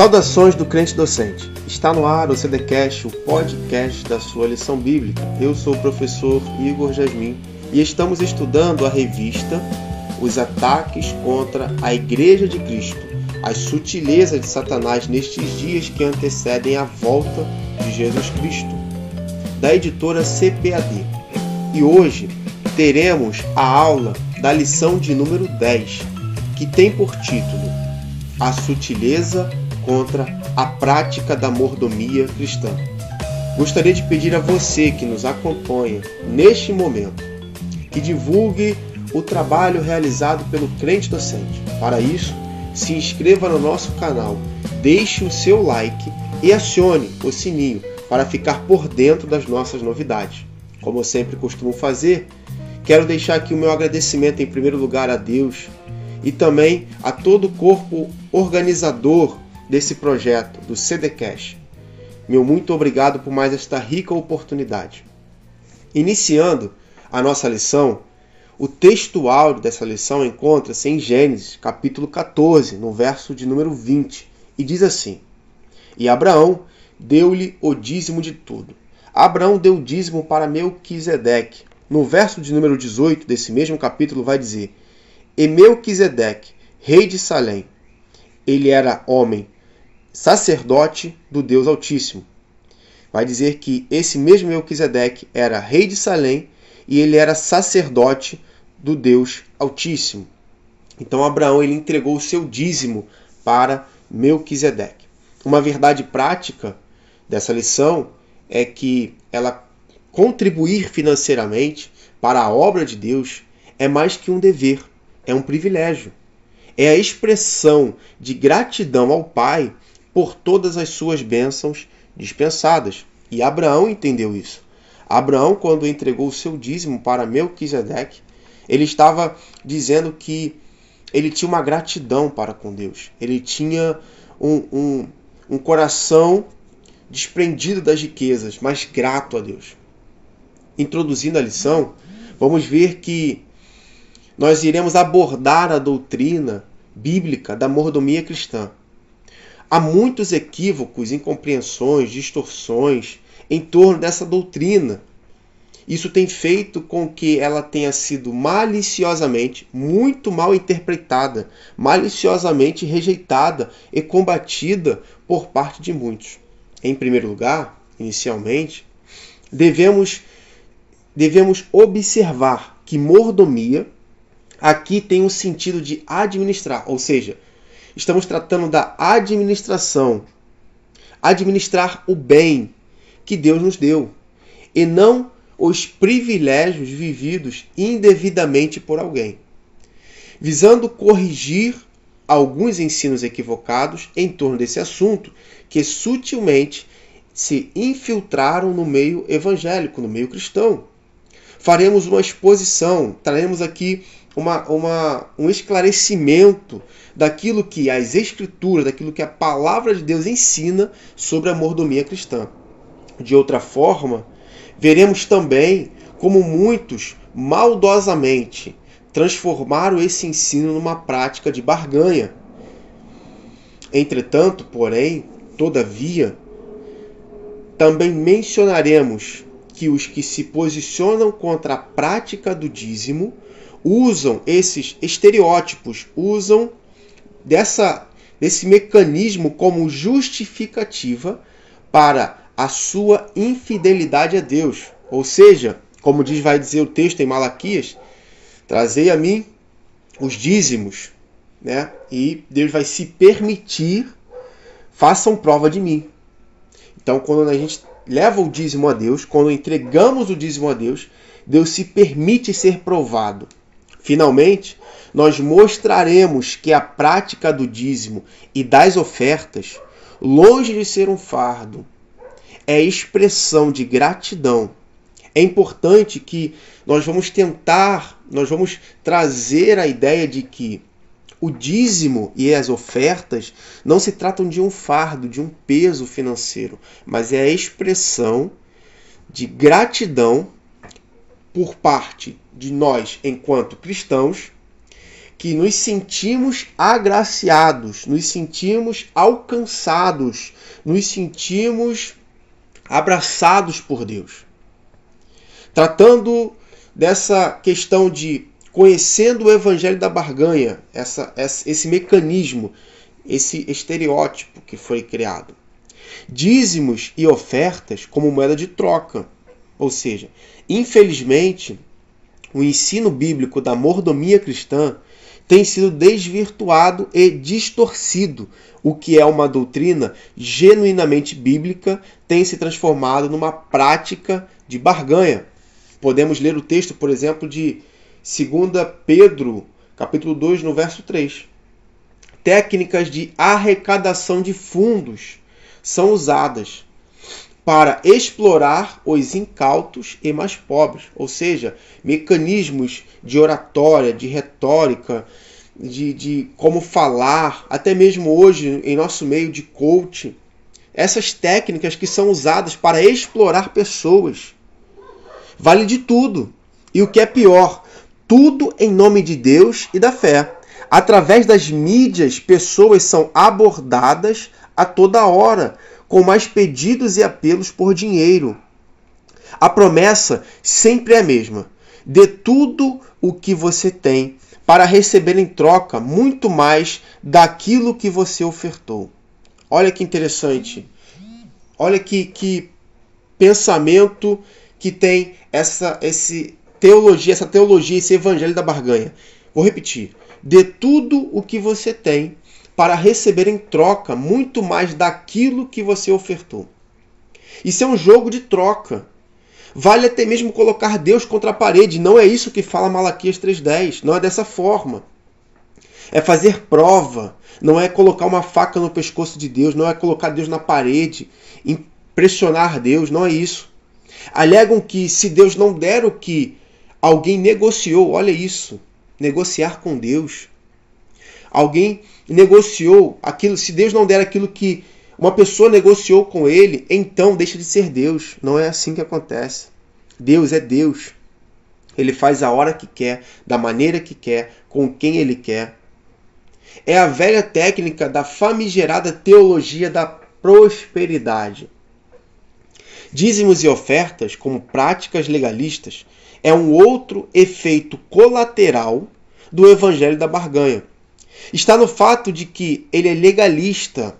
Saudações do crente docente. Está no ar o CDcast, o podcast da sua lição bíblica. Eu sou o professor Igor Jasmin e estamos estudando a revista Os Ataques contra a Igreja de Cristo, as sutilezas de Satanás nestes dias que antecedem a volta de Jesus Cristo, da editora CPAD. E hoje teremos a aula da lição de número 10, que tem por título A Sutileza contra a Prática da Mordomia Cristã. Gostaria de pedir a você que nos acompanha neste momento que divulgue o trabalho realizado pelo crente docente. Para isso, se inscreva no nosso canal, deixe o seu like e acione o sininho para ficar por dentro das nossas novidades. Como eu sempre costumo fazer, quero deixar aqui o meu agradecimento em primeiro lugar a Deus e também a todo o corpo organizador desse projeto, do CDcast. Meu muito obrigado por mais esta rica oportunidade. Iniciando a nossa lição, o texto áudio dessa lição encontra-se em Gênesis, capítulo 14, no verso de número 20, e diz assim: E Abraão deu-lhe o dízimo de tudo. Abraão deu o dízimo para Melquisedeque. No verso de número 18 desse mesmo capítulo vai dizer: E Melquisedeque, rei de Salém, ele era homem, sacerdote do Deus Altíssimo. Vai dizer que esse mesmo Melquisedeque era rei de Salém e ele era sacerdote do Deus Altíssimo. Então Abraão ele entregou o seu dízimo para Melquisedeque. Uma verdade prática dessa lição é que ela contribuir financeiramente para a obra de Deus é mais que um dever, é um privilégio. É a expressão de gratidão ao Pai por todas as suas bênçãos dispensadas. E Abraão entendeu isso. Abraão, quando entregou o seu dízimo para Melquisedeque, ele estava dizendo que ele tinha uma gratidão para com Deus. Ele tinha um coração desprendido das riquezas, mas grato a Deus. Introduzindo a lição, vamos ver que nós iremos abordar a doutrina bíblica da mordomia cristã. Há muitos equívocos, incompreensões, distorções em torno dessa doutrina. Isso tem feito com que ela tenha sido maliciosamente, muito mal interpretada, maliciosamente rejeitada e combatida por parte de muitos. Em primeiro lugar, inicialmente, devemos observar que mordomia aqui tem um sentido de administrar, ou seja, estamos tratando da administração, administrar o bem que Deus nos deu, e não os privilégios vividos indevidamente por alguém, visando corrigir alguns ensinos equivocados em torno desse assunto que sutilmente se infiltraram no meio evangélico, no meio cristão. Faremos uma exposição, traremos aqui um esclarecimento daquilo que as Escrituras, daquilo que a Palavra de Deus ensina sobre a mordomia cristã. De outra forma, veremos também como muitos maldosamente transformaram esse ensino numa prática de barganha. Entretanto, porém, todavia, também mencionaremos que os que se posicionam contra a prática do dízimo usam esses estereótipos, usam desse mecanismo como justificativa para a sua infidelidade a Deus. Ou seja, como vai dizer o texto em Malaquias, trazei a mim os dízimos, né? E Deus vai se permitir, façam prova de mim. Então, quando a gente leva o dízimo a Deus, quando entregamos o dízimo a Deus, Deus se permite ser provado. Finalmente, nós mostraremos que a prática do dízimo e das ofertas, longe de ser um fardo, é expressão de gratidão. É importante que nós vamos trazer a ideia de que o dízimo e as ofertas não se tratam de um fardo, de um peso financeiro, mas é a expressão de gratidão por parte de nós, enquanto cristãos, que nos sentimos agraciados, nos sentimos alcançados, nos sentimos abraçados por Deus. Tratando dessa questão de conhecendo o Evangelho da barganha, esse mecanismo, esse estereótipo que foi criado. Dízimos e ofertas como moeda de troca. Ou seja, infelizmente, o ensino bíblico da mordomia cristã tem sido desvirtuado e distorcido. O que é uma doutrina genuinamente bíblica tem se transformado numa prática de barganha. Podemos ler o texto, por exemplo, de 2 Pedro, capítulo 2, no verso 3. Técnicas de arrecadação de fundos são usadas para explorar os incautos e mais pobres, ou seja, mecanismos de oratória, de retórica, de como falar, até mesmo hoje em nosso meio de coaching. Essas técnicas que são usadas para explorar pessoas. Vale de tudo. E o que é pior, tudo em nome de Deus e da fé. Através das mídias, pessoas são abordadas a toda hora, com mais pedidos e apelos por dinheiro. A promessa sempre é a mesma. Dê tudo o que você tem para receber em troca muito mais daquilo que você ofertou. Olha que interessante. Olha que pensamento que tem essa teologia, esse evangelho da barganha. Vou repetir. Dê tudo o que você tem para receber em troca muito mais daquilo que você ofertou. Isso é um jogo de troca. Vale até mesmo colocar Deus contra a parede. Não é isso que fala Malaquias 3:10. Não é dessa forma. É fazer prova. Não é colocar uma faca no pescoço de Deus. Não é colocar Deus na parede. Impressionar Deus. Não é isso. Alegam que se Deus não der o que alguém negociou, olha isso. Negociar com Deus. Alguém negociou aquilo, se Deus não der aquilo que uma pessoa negociou com ele, então deixa de ser Deus. Não é assim que acontece. Deus é Deus. Ele faz a hora que quer, da maneira que quer, com quem ele quer. É a velha técnica da famigerada teologia da prosperidade. Dízimos e ofertas, como práticas legalistas, é um outro efeito colateral do evangelho da barganha. Está no fato de que ele é legalista.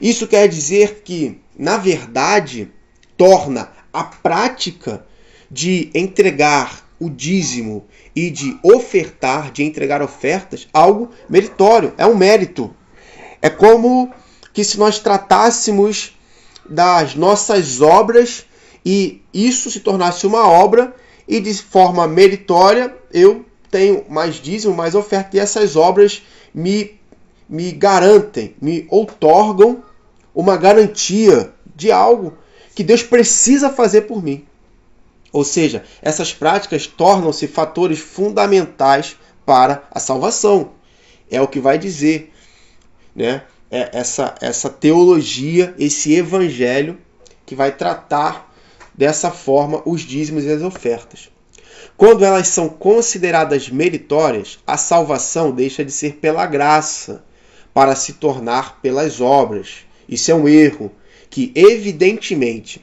Isso quer dizer que, na verdade, torna a prática de entregar o dízimo e de ofertar, de entregar ofertas, algo meritório. É um mérito. É como que se nós tratássemos das nossas obras e isso se tornasse uma obra e de forma meritória eu tenho mais dízimo, mais oferta, e essas obras me garantem, me outorgam uma garantia de algo que Deus precisa fazer por mim. Ou seja, essas práticas tornam-se fatores fundamentais para a salvação. É o que vai dizer, né? Essa teologia, esse evangelho que vai tratar dessa forma os dízimos e as ofertas. Quando elas são consideradas meritórias, a salvação deixa de ser pela graça para se tornar pelas obras. Isso é um erro que, evidentemente,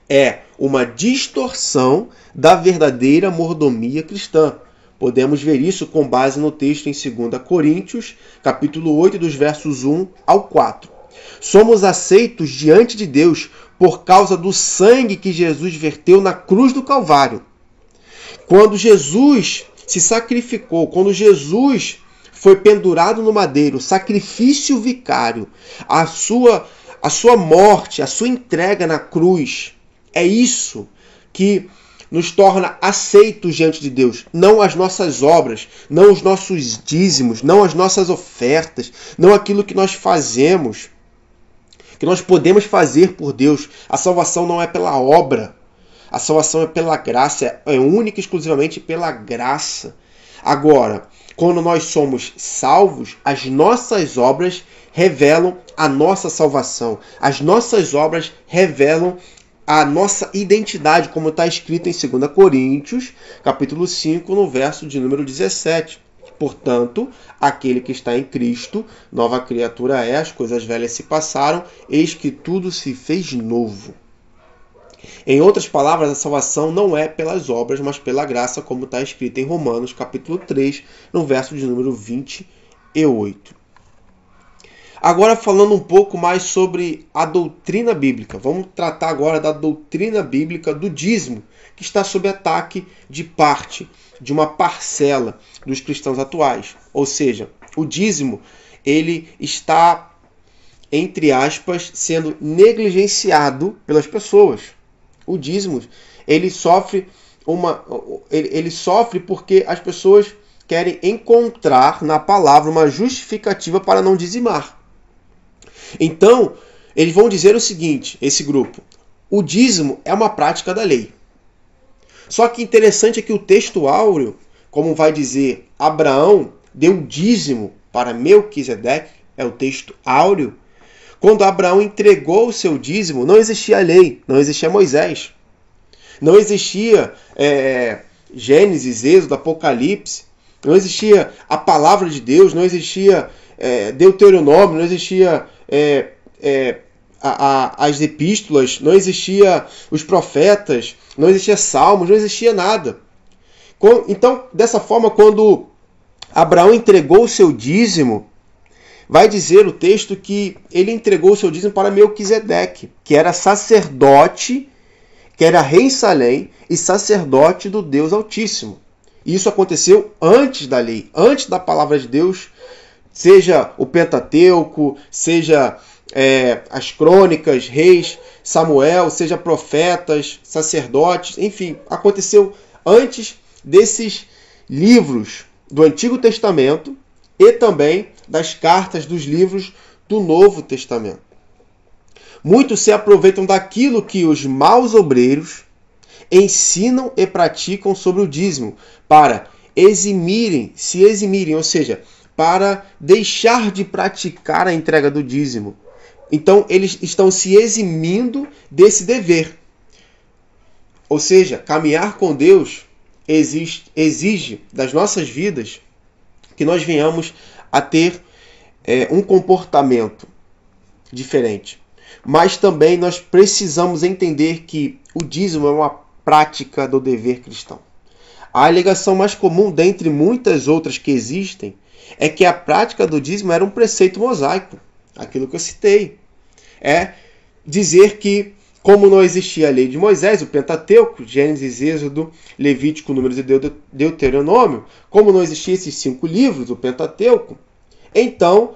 é uma distorção da verdadeira mordomia cristã. Podemos ver isso com base no texto em 2 Coríntios, capítulo 8, dos versos 1 ao 4. Somos aceitos diante de Deus por causa do sangue que Jesus verteu na cruz do Calvário. Quando Jesus se sacrificou, quando Jesus foi pendurado no madeiro, sacrifício vicário, a sua morte, a sua entrega na cruz, é isso que nos torna aceitos diante de Deus. Não as nossas obras, não os nossos dízimos, não as nossas ofertas, não aquilo que nós fazemos, que nós podemos fazer por Deus. A salvação não é pela obra. A salvação é pela graça, é única e exclusivamente pela graça. Agora, quando nós somos salvos, as nossas obras revelam a nossa salvação. As nossas obras revelam a nossa identidade, como está escrito em 2 Coríntios, capítulo 5, no verso de número 17. Portanto, aquele que está em Cristo, nova criatura é, as coisas velhas se passaram, eis que tudo se fez novo. Em outras palavras, a salvação não é pelas obras, mas pela graça, como está escrito em Romanos, capítulo 3, no verso de número 28. Agora, falando um pouco mais sobre a doutrina bíblica. Vamos tratar agora da doutrina bíblica do dízimo, que está sob ataque de parte, de uma parcela dos cristãos atuais. Ou seja, o dízimo, ele está, entre aspas, sendo negligenciado pelas pessoas. O dízimo, ele sofre porque as pessoas querem encontrar na palavra uma justificativa para não dizimar. Então, eles vão dizer o seguinte, esse grupo: o dízimo é uma prática da lei. Só que interessante é que o texto áureo, como vai dizer, Abraão deu dízimo para Melquisedeque, é o texto áureo. Quando Abraão entregou o seu dízimo, não existia lei, não existia Moisés. Não existia Gênesis, Êxodo, Apocalipse. Não existia a palavra de Deus, não existia Deuteronômio, não existia as epístolas, não existia os profetas, não existia salmos, não existia nada. Então, dessa forma, quando Abraão entregou o seu dízimo, vai dizer o texto que ele entregou o seu dízimo para Melquisedeque, que era sacerdote, que era rei em Salém e sacerdote do Deus Altíssimo. Isso aconteceu antes da lei, antes da palavra de Deus, seja o Pentateuco, seja as crônicas, reis, Samuel, seja profetas, sacerdotes, enfim, aconteceu antes desses livros do Antigo Testamento e também das cartas dos livros do Novo Testamento. Muitos se aproveitam daquilo que os maus obreiros ensinam e praticam sobre o dízimo para se eximirem, ou seja, para deixar de praticar a entrega do dízimo. Então, eles estão se eximindo desse dever. Ou seja, caminhar com Deus exige das nossas vidas que nós venhamos a ter um comportamento diferente. Mas também nós precisamos entender que o dízimo é uma prática do dever cristão. A alegação mais comum, dentre muitas outras que existem, é que a prática do dízimo era um preceito mosaico. Aquilo que eu citei. É dizer que, como não existia a lei de Moisés, o Pentateuco, Gênesis, Êxodo, Levítico, Números e Deuteronômio, como não existiam esses 5 livros, o Pentateuco, então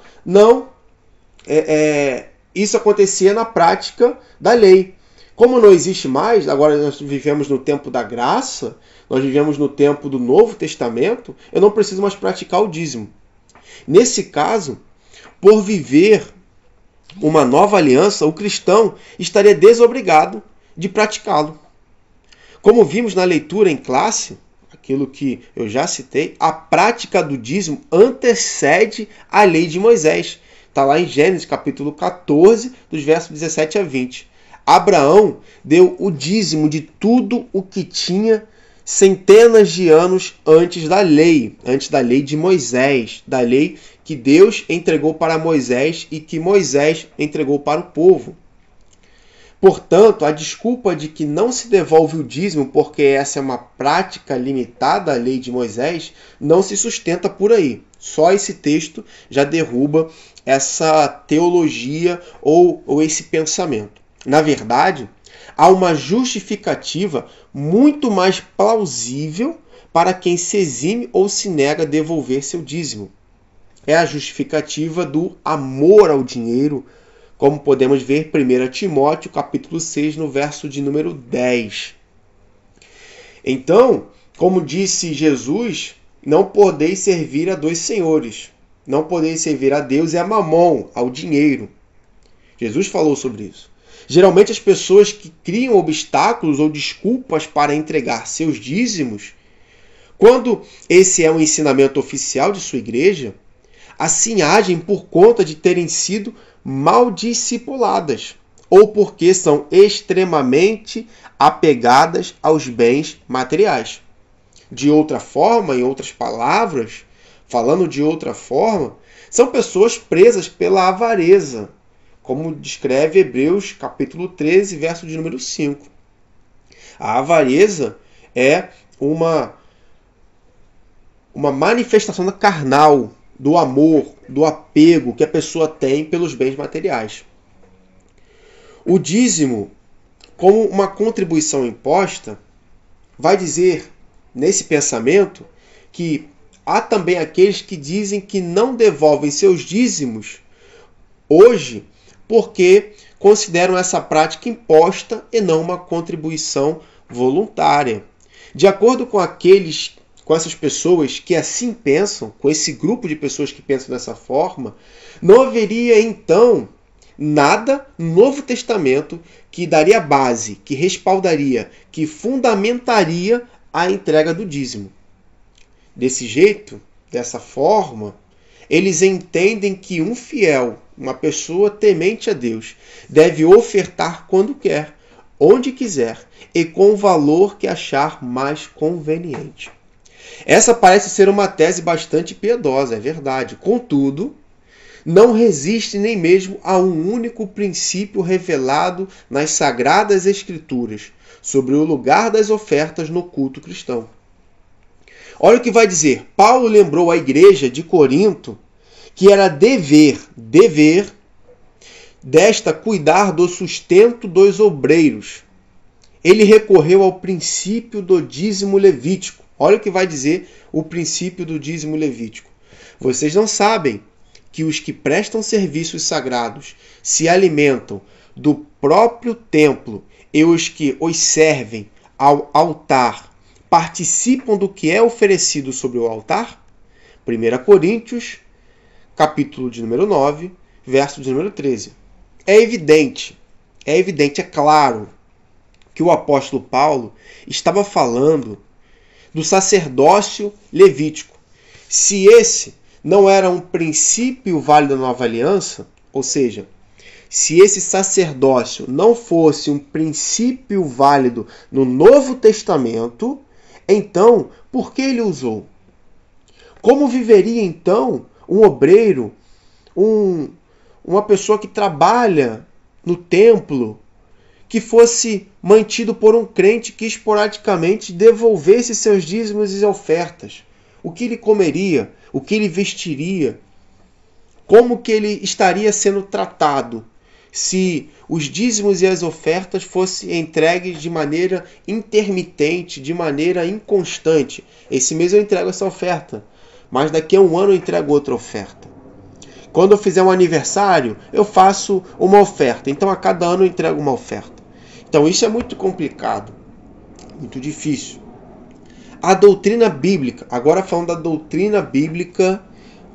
isso acontecia na prática da lei. Como não existe mais, agora nós vivemos no tempo da graça, nós vivemos no tempo do Novo Testamento, eu não preciso mais praticar o dízimo. Nesse caso, por viver uma nova aliança, o cristão estaria desobrigado de praticá-lo. Como vimos na leitura em classe, aquilo que eu já citei, a prática do dízimo antecede a lei de Moisés. Está lá em Gênesis capítulo 14, dos versos 17 a 20. Abraão deu o dízimo de tudo o que tinha centenas de anos antes da lei de Moisés, da lei que Deus entregou para Moisés e que Moisés entregou para o povo. Portanto, a desculpa de que não se devolve o dízimo porque essa é uma prática limitada à lei de Moisés não se sustenta por aí. Só esse texto já derruba essa teologia ou esse pensamento. Na verdade, há uma justificativa muito mais plausível para quem se exime ou se nega a devolver seu dízimo. É a justificativa do amor ao dinheiro, como podemos ver em 1 Timóteo, capítulo 6, no verso de número 10. Então, como disse Jesus, não podeis servir a 2 senhores. Não podeis servir a Deus e a Mamon, ao dinheiro. Jesus falou sobre isso. Geralmente as pessoas que criam obstáculos ou desculpas para entregar seus dízimos, quando esse é um ensinamento oficial de sua igreja, assim agem por conta de terem sido mal discipuladas ou porque são extremamente apegadas aos bens materiais. De outra forma, em outras palavras, Falando de outra forma, são pessoas presas pela avareza, como descreve Hebreus capítulo 13, verso de número 5. A avareza é uma manifestação carnal do amor, do apego que a pessoa tem pelos bens materiais. O dízimo, como uma contribuição imposta, vai dizer, nesse pensamento, que há também aqueles que dizem que não devolvem seus dízimos hoje porque consideram essa prática imposta e não uma contribuição voluntária. De acordo com essas pessoas que assim pensam, com esse grupo de pessoas que pensam dessa forma, não haveria então nada no Novo Testamento que daria base, que respaldaria, que fundamentaria a entrega do dízimo. Desse jeito, dessa forma, eles entendem que um fiel, uma pessoa temente a Deus, deve ofertar quando quer, onde quiser e com o valor que achar mais conveniente. Essa parece ser uma tese bastante piedosa, é verdade. Contudo, não resiste nem mesmo a um único princípio revelado nas Sagradas Escrituras sobre o lugar das ofertas no culto cristão. Olha o que vai dizer. Paulo lembrou à igreja de Corinto que era dever desta cuidar do sustento dos obreiros. Ele recorreu ao princípio do dízimo levítico. Olha o que vai dizer o princípio do dízimo levítico. Vocês não sabem que os que prestam serviços sagrados se alimentam do próprio templo e os que os servem ao altar participam do que é oferecido sobre o altar? 1 Coríntios, capítulo de número 9, verso de número 13. É evidente, é claro, que o apóstolo Paulo estava falando do sacerdócio levítico. Se esse não era um princípio válido da nova aliança, ou seja, se esse sacerdócio não fosse um princípio válido no Novo Testamento, então, por que ele usou? Como viveria então um obreiro, uma pessoa que trabalha no templo, que fosse mantido por um crente que esporadicamente devolvesse seus dízimos e ofertas? O que ele comeria? O que ele vestiria? Como que ele estaria sendo tratado se os dízimos e as ofertas fossem entregues de maneira intermitente, de maneira inconstante? Esse mês eu entrego essa oferta, mas daqui a um ano eu entrego outra oferta. Quando eu fizer um aniversário, eu faço uma oferta. Então, a cada ano eu entrego uma oferta. Então, isso é muito complicado, muito difícil. A doutrina bíblica, agora falando da doutrina bíblica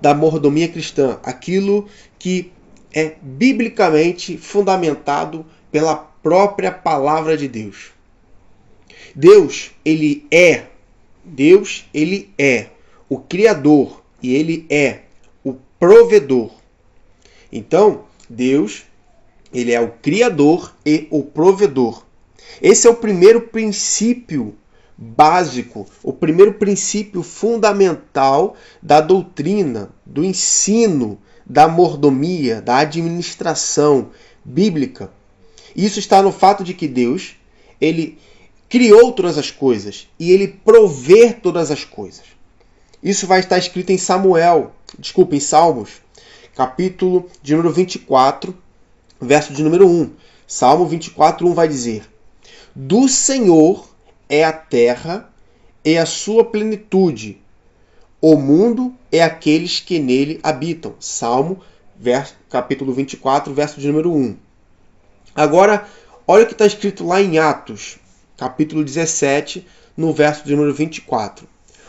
da mordomia cristã, aquilo que é biblicamente fundamentado pela própria palavra de Deus. Deus, ele é o Criador e ele é o provedor. Então, Deus, ele é o Criador e o provedor. Esse é o primeiro princípio básico, o primeiro princípio fundamental da doutrina, do ensino, da mordomia, da administração bíblica. Isso está no fato de que Deus, ele criou todas as coisas e ele provê todas as coisas. Isso vai estar escrito em Salmos, capítulo de número 24, verso de número 1. Salmo 24, 1 vai dizer: do Senhor é a terra e a sua plenitude, o mundo é aqueles que nele habitam. Salmo, capítulo 24, verso de número 1. Agora, olha o que está escrito lá em Atos, capítulo 17, no verso de número 24.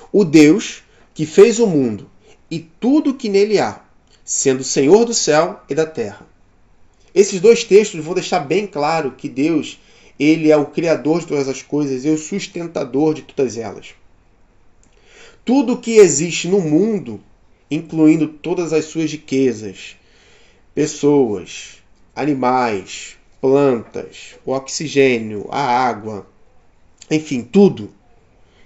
O Deus que fez o mundo e tudo que nele há, sendo Senhor do céu e da terra. Esses dois textos vão deixar bem claro que Deus, ele é o Criador de todas as coisas e o sustentador de todas elas. Tudo que existe no mundo, incluindo todas as suas riquezas, pessoas, animais, plantas, o oxigênio, a água, enfim, tudo,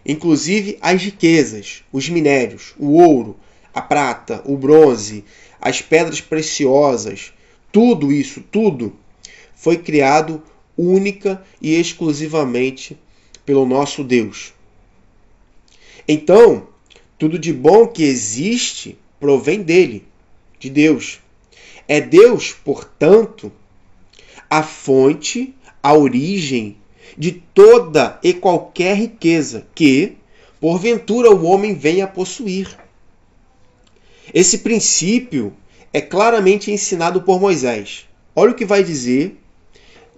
inclusive as riquezas, os minérios, o ouro, a prata, o bronze, as pedras preciosas, tudo isso, tudo foi criado única e exclusivamente pelo nosso Deus. Então, tudo de bom que existe provém dele, de Deus. É Deus, portanto, a fonte, a origem de toda e qualquer riqueza que, porventura, o homem venha a possuir. Esse princípio é claramente ensinado por Moisés. Olha o que vai dizer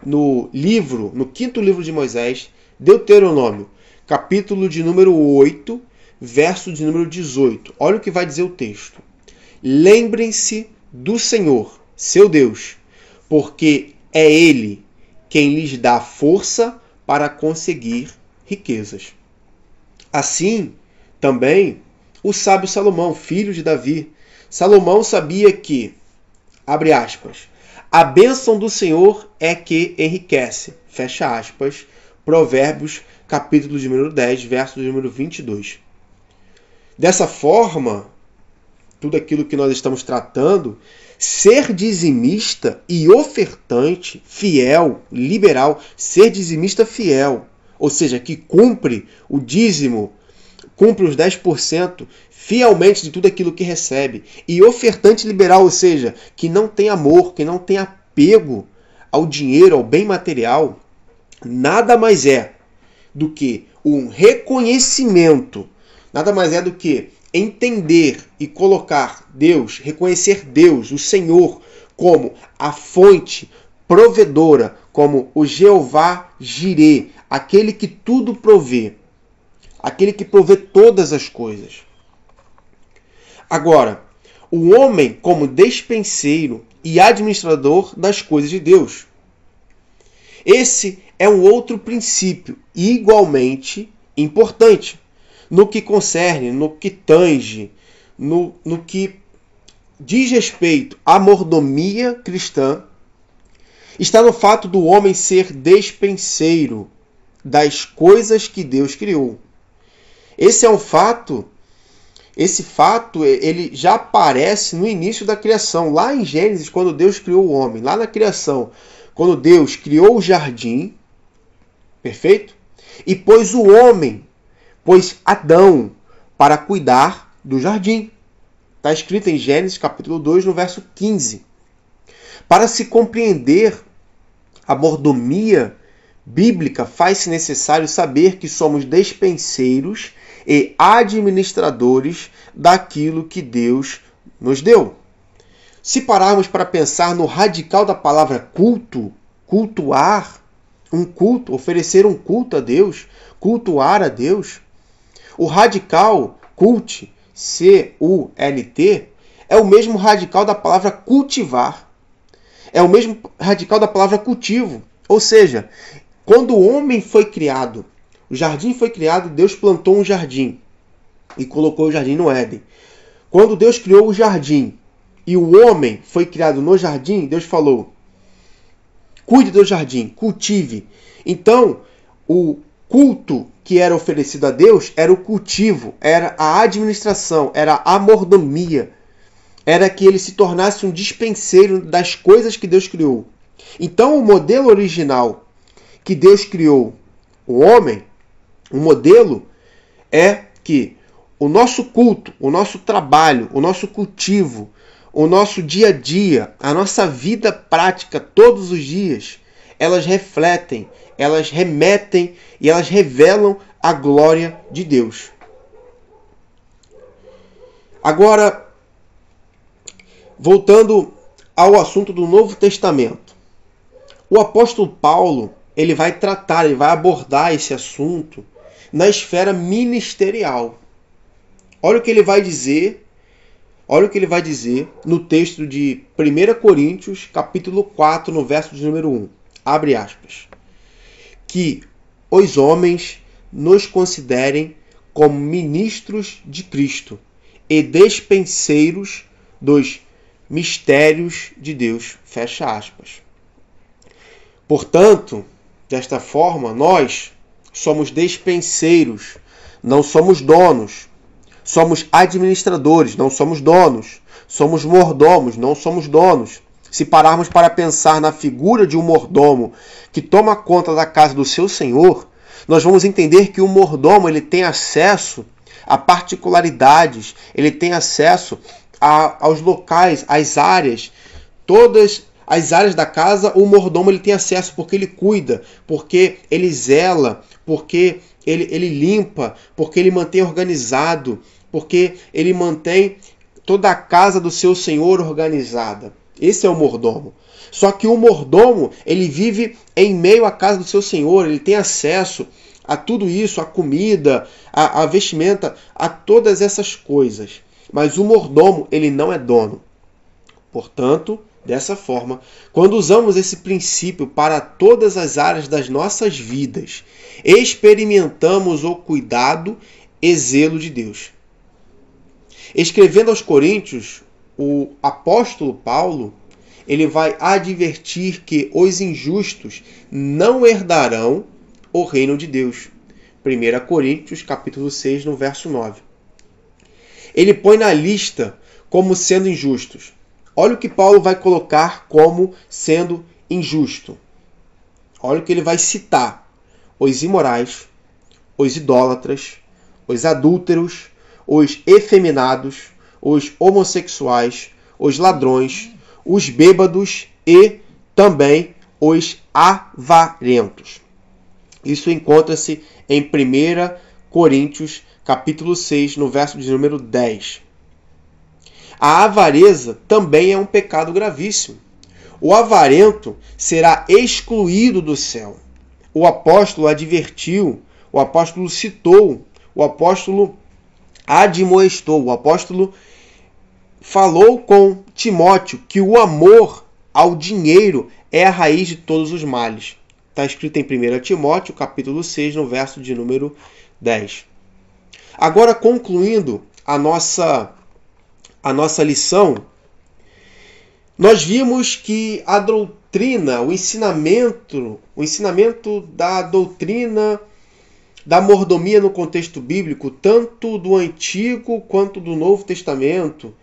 no 5º livro de Moisés, Deuteronômio, capítulo de número 8, verso de número 18. Olha o que vai dizer o texto. Lembrem-se do Senhor, seu Deus, porque é Ele quem lhes dá força para conseguir riquezas. Assim, também, o sábio Salomão, filho de Davi, Salomão sabia que, abre aspas, a bênção do Senhor é que enriquece, fecha aspas, Provérbios, capítulo de número 10, verso de número 22. Dessa forma, tudo aquilo que nós estamos tratando, ser dizimista e ofertante, fiel, liberal, ser dizimista fiel, ou seja, que cumpre o dízimo, cumpre os 10% fielmente de tudo aquilo que recebe, e ofertante liberal, ou seja, que não tem amor, que não tem apego ao dinheiro, ao bem material, nada mais é do que um reconhecimento, nada mais é do que entender e colocar Deus, reconhecer Deus, o Senhor, como a fonte provedora, como o Jeová Jirê, aquele que tudo provê, aquele que provê todas as coisas. Agora, o homem como despenseiro e administrador das coisas de Deus. Esse é um outro princípio igualmente importante no que concerne, no que tange, no que diz respeito à mordomia cristã, está no fato do homem ser despenseiro das coisas que Deus criou. Esse fato ele já aparece no início da criação, lá em Gênesis, quando Deus criou o homem, lá na criação, quando Deus criou o jardim, perfeito? E pôs Adão para cuidar do jardim. Está escrito em Gênesis capítulo 2, no verso 15. Para se compreender a mordomia bíblica, faz-se necessário saber que somos despenseiros e administradores daquilo que Deus nos deu. Se pararmos para pensar no radical da palavra culto, cultuar, um culto, oferecer um culto a Deus, cultuar a Deus, o radical, cult, C-U-L-T, é o mesmo radical da palavra cultivar. É o mesmo radical da palavra cultivo. Ou seja, quando o homem foi criado, o jardim foi criado, Deus plantou um jardim e colocou o jardim no Éden. Quando Deus criou o jardim e o homem foi criado no jardim, Deus falou: cuide do jardim, cultive. Então, o culto que era oferecido a Deus era o cultivo, era a administração, era a mordomia, era que ele se tornasse um dispenseiro das coisas que Deus criou. Então, o modelo original que Deus criou o homem, o modelo é que o nosso culto, o nosso trabalho, o nosso cultivo, o nosso dia a dia, a nossa vida prática todos os dias, elas refletem, elas remetem e elas revelam a glória de Deus. Agora, voltando ao assunto do Novo Testamento. O apóstolo Paulo, ele vai abordar esse assunto na esfera ministerial. Olha o que ele vai dizer no texto de 1 Coríntios, capítulo 4, no verso de número 1. Abre aspas. Que os homens nos considerem como ministros de Cristo e despenseiros dos mistérios de Deus. Fecha aspas. Portanto, desta forma, nós somos despenseiros, não somos donos. Somos administradores, não somos donos. Somos mordomos, não somos donos. Se pararmos para pensar na figura de um mordomo que toma conta da casa do seu senhor, nós vamos entender que o mordomo ele tem acesso a particularidades, ele tem acesso aos locais, às áreas, todas as áreas da casa, o mordomo ele tem acesso porque ele cuida, porque ele zela, porque ele limpa, porque ele mantém organizado, porque ele mantém toda a casa do seu senhor organizada. Esse é o mordomo. Só que o mordomo, ele vive em meio à casa do seu senhor, ele tem acesso a tudo isso, a comida, a vestimenta, a todas essas coisas. Mas o mordomo, ele não é dono. Portanto, dessa forma, quando usamos esse princípio para todas as áreas das nossas vidas, experimentamos o cuidado e zelo de Deus. Escrevendo aos Coríntios, o apóstolo Paulo, ele vai advertir que os injustos não herdarão o reino de Deus. 1 Coríntios, capítulo 6, no verso 9. Ele põe na lista como sendo injustos. Olha o que Paulo vai colocar como sendo injusto. Olha o que ele vai citar. Os imorais, os idólatras, os adúlteros, os efeminados, os homossexuais, os ladrões, os bêbados e também os avarentos. Isso encontra-se em 1 Coríntios, capítulo 6, no verso de número 10. A avareza também é um pecado gravíssimo. O avarento será excluído do céu. O apóstolo advertiu, o apóstolo citou, o apóstolo admoestou, o apóstolo falou com Timóteo que o amor ao dinheiro é a raiz de todos os males. Está escrito em 1 Timóteo, capítulo 6, no verso de número 10. Agora, concluindo a nossa lição, nós vimos que a doutrina, o ensinamento da doutrina da mordomia no contexto bíblico, tanto do Antigo quanto do Novo Testamento,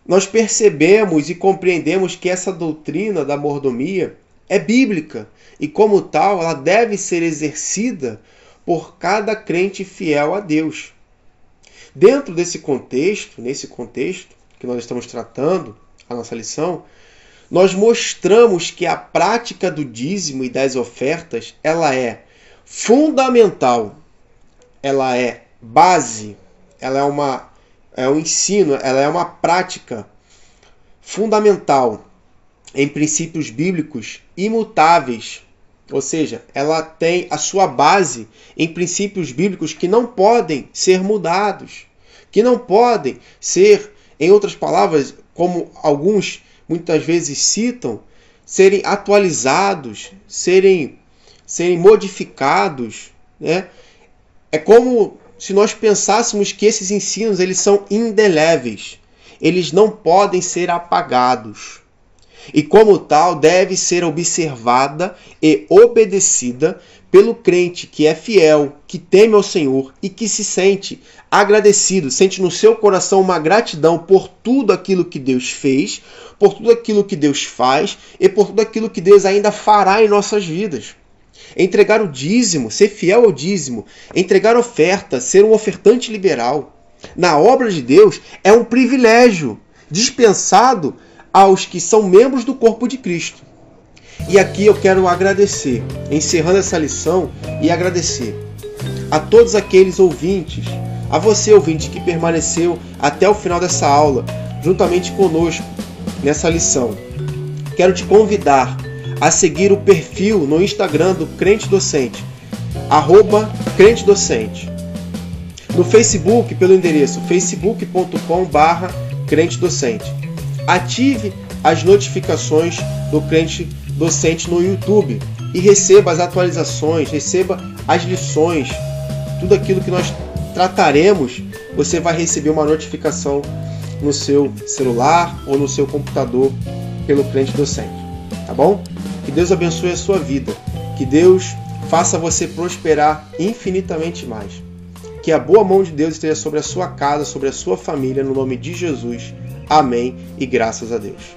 nós percebemos e compreendemos que essa doutrina da mordomia é bíblica e, como tal, ela deve ser exercida por cada crente fiel a Deus. Dentro desse contexto, nesse contexto que nós estamos tratando, a nossa lição, nós mostramos que a prática do dízimo e das ofertas, ela é fundamental, ela é base, ela é um ensino, ela é uma prática fundamental em princípios bíblicos imutáveis. Ou seja, ela tem a sua base em princípios bíblicos que não podem ser mudados, que não podem ser, em outras palavras, como alguns muitas vezes citam, serem atualizados, serem modificados, né? É como se nós pensássemos que esses ensinos eles são indeléveis, eles não podem ser apagados. E como tal, deve ser observada e obedecida pelo crente que é fiel, que teme ao Senhor e que se sente agradecido, sente no seu coração uma gratidão por tudo aquilo que Deus fez, por tudo aquilo que Deus faz e por tudo aquilo que Deus ainda fará em nossas vidas. Entregar o dízimo, ser fiel ao dízimo, entregar oferta, ser um ofertante liberal na obra de Deus é um privilégio dispensado aos que são membros do corpo de Cristo. E aqui eu quero agradecer, encerrando essa lição, e agradecer a todos aqueles ouvintes, a você ouvinte que permaneceu até o final dessa aula, juntamente conosco nessa lição. Quero te convidar a seguir o perfil no Instagram do Crente Docente, @CrenteDocente. No Facebook, pelo endereço facebook.com/CrenteDocente. Ative as notificações do Crente Docente no YouTube e receba as atualizações, receba as lições, tudo aquilo que nós trataremos, você vai receber uma notificação no seu celular ou no seu computador pelo Crente Docente, tá bom? Que Deus abençoe a sua vida, que Deus faça você prosperar infinitamente mais. Que a boa mão de Deus esteja sobre a sua casa, sobre a sua família, no nome de Jesus. Amém e graças a Deus.